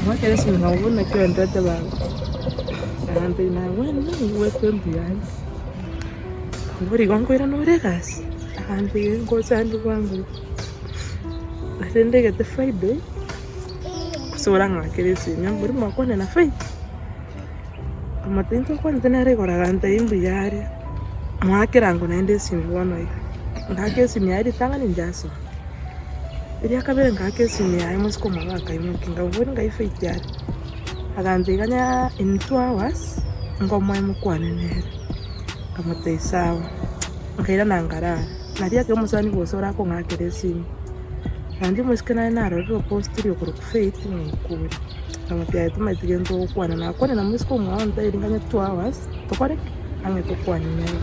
mwakere si ngabona kyo ndate ba ande na wena wewe mbiyani ngori kwangwira norekas ande ngotsandi kwangu atende get the Friday so ranga kere si nyamburi makone na Friday amatinto kwante na rekora kante imbiyari mwakira ngo naende simbono ngake simyari tanga ninjaso iri akabere ngake simyari musiko mabaka imukinga ubone ngaifeitari akanzikanya in 2 hours ngomwe mukwane nere kamutei sawa nkaira nangara naria ke musani bosora ko ngakere simu kandi musikana naro ro post iri ku faith ngukuri kamutei tumatige ndo kwana na kwana na musiko mwanda iri nganya 2 hours tokore ange tokwane nere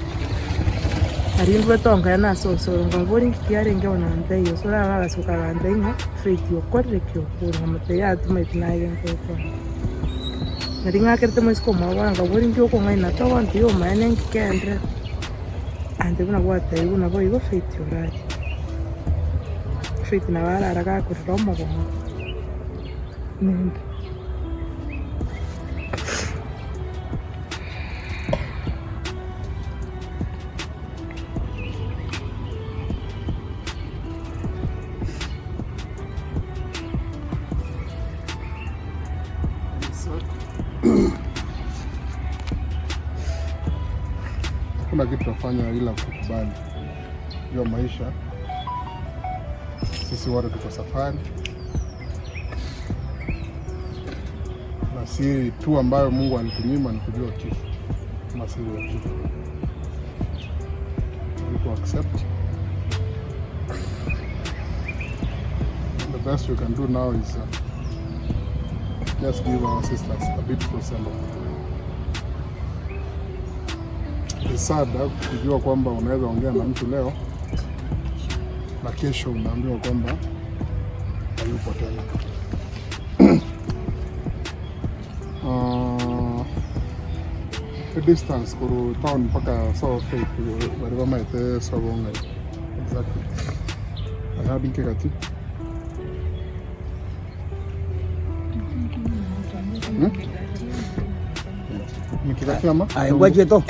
ari ndo tonga na so ngabori kiare nge ona ndeyo sora baba suka gandenga faith yokore kyo ku kamutei atumaitinaye ngoko Naringa kerte mas como wanga wori ndio ko ngai na tawa ndio maana ngikendre ande buna wata ibuna boy go fiti orari fiti na wala raga ku romo go nende kuna kitu tunafanya ila kukubali hiyo maisha. Sisi wote tuko safari, na siri tu ambayo Mungu alitunyima ni kujua kifo, masiri ya kifo. We to accept. The best we can do now is just give our sisters a beautiful celebrate. Sada kujua kwamba unaweza ongea na mtu leo na kesho unaambiwa kwamba hayupo tena. The distance kuru town mpaka so fake bari maite so bonga exactly. Ahadi kekati. Nikikati ama? Ai waje to.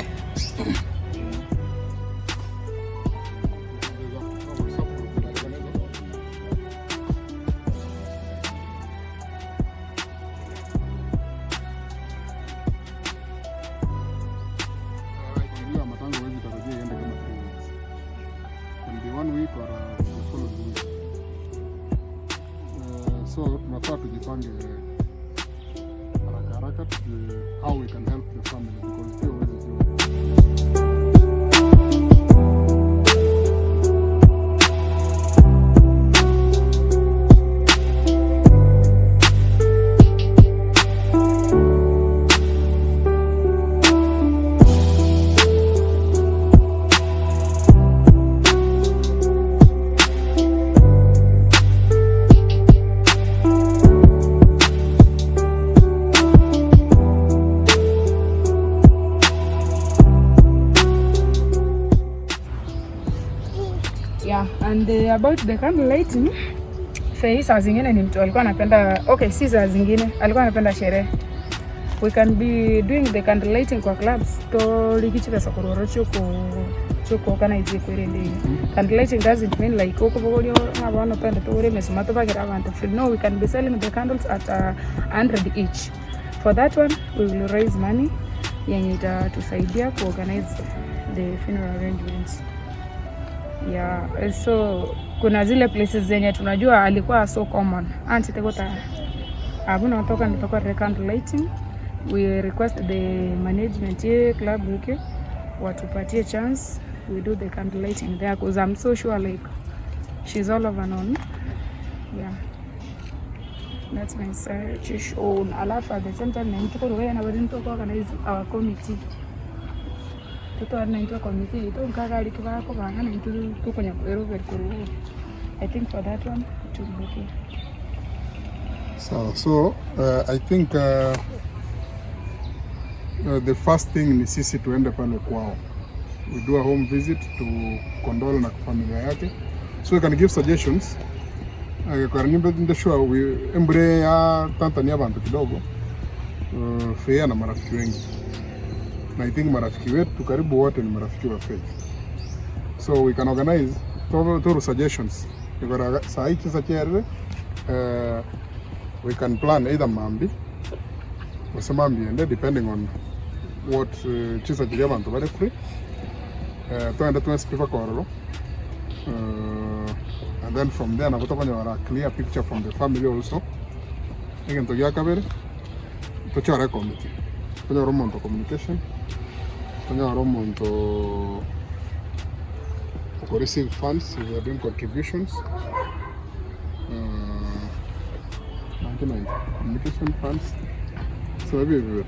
So tunafaa tujipange haraka how we can help the family because they always do. And about the candle lighting, Fei saa zingine ni mtu alikuwa anapenda, okay, si saa zingine alikuwa anapenda sherehe. We can be doing the candle lighting kwa clubs to likichi pesa kuroro chuko kana ije kwirende. Candle lighting doesn't mean like uko bogorio abana penda to ure mesima to bagira abantu free. No, we can be selling the candles at 100 each. For that one we will raise money yenye itatusaidia ku organize the funeral arrangements. Yeah, so kuna zile places zenye tunajua alikuwa so common. Anti tekota abuna watoka nitoka candle lighting. We request the management here club wiki watupatie chance we do the candle lighting there because I'm so sure like she's all over known. Yeah, that's my search on alafu at the same time nituko roya na bado nitoko organize our committee. Tuto arna into committee to nkaga alikiva ko banga na into tukonya kwero kuru. I think for that one it will be okay. So I think the first thing ni sisi tuende pale kwao. We do a home visit to condole na familia yake. So we can give suggestions kwa nimbe ndashua embre ya Tanzania bantu kidogo Fei na marafiki wengi, na I think marafiki wetu karibu wote ni marafiki wa Fei, so we can organize through suggestions. Nikora saa hii kisa chere we can plan either mambi wasemambi ende depending on what chisa chere bantu bari free tuende tumespiva kororo and then from there nakuta kwenye clear picture from the family also again to yakabere to chara committee kwenye romonto communication kwenye romonto to receive funds if they are doing contributions 99 communication funds so maybe everywhere.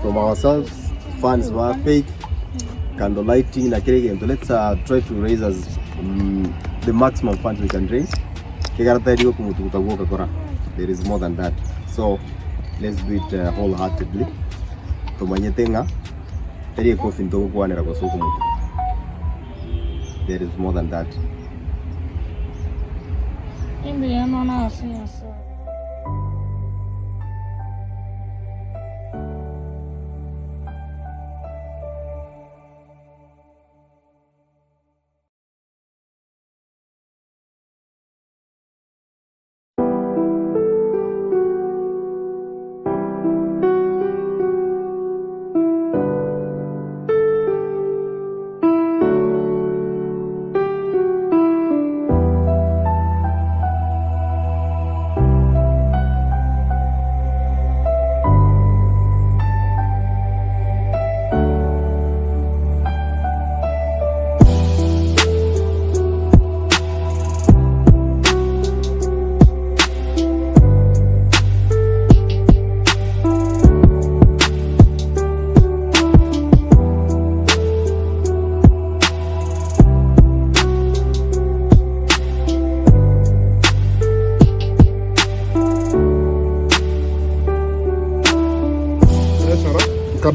From ourselves, funds were fake, candle lighting, na kile kitu. Let's try to raise as the maximum funds we can raise. Kigarata hiyo kumututaguo kakora. There is more than that. So let's do it wholeheartedly. Tumanyetenga teri kofi ndogo kwanera kwa soko mutu. There is more than that. Ndio naona asiasa.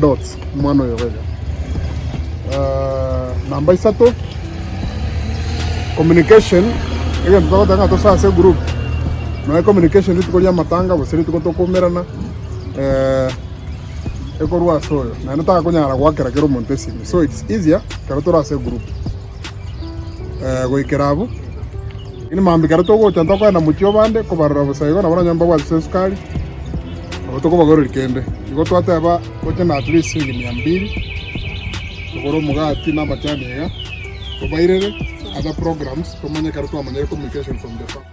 dots mwana yoga namba isato communication iyo mpaka tanga to sa group na communication tukoria matanga boseri tukotokomerana ekorwa soyo na nataka kunyara gwakera kero montesini, so it's easier karatora ase group goikerabu ini mambi karato go chanta kwa na mutio bande ko barra bosaigo na bana nyamba bwa sukari otoko bagoro likende igo twateba koche na at least 200 tokoro mugati na bachani ga to bairere other programs to manye karato amanye communication from the farm.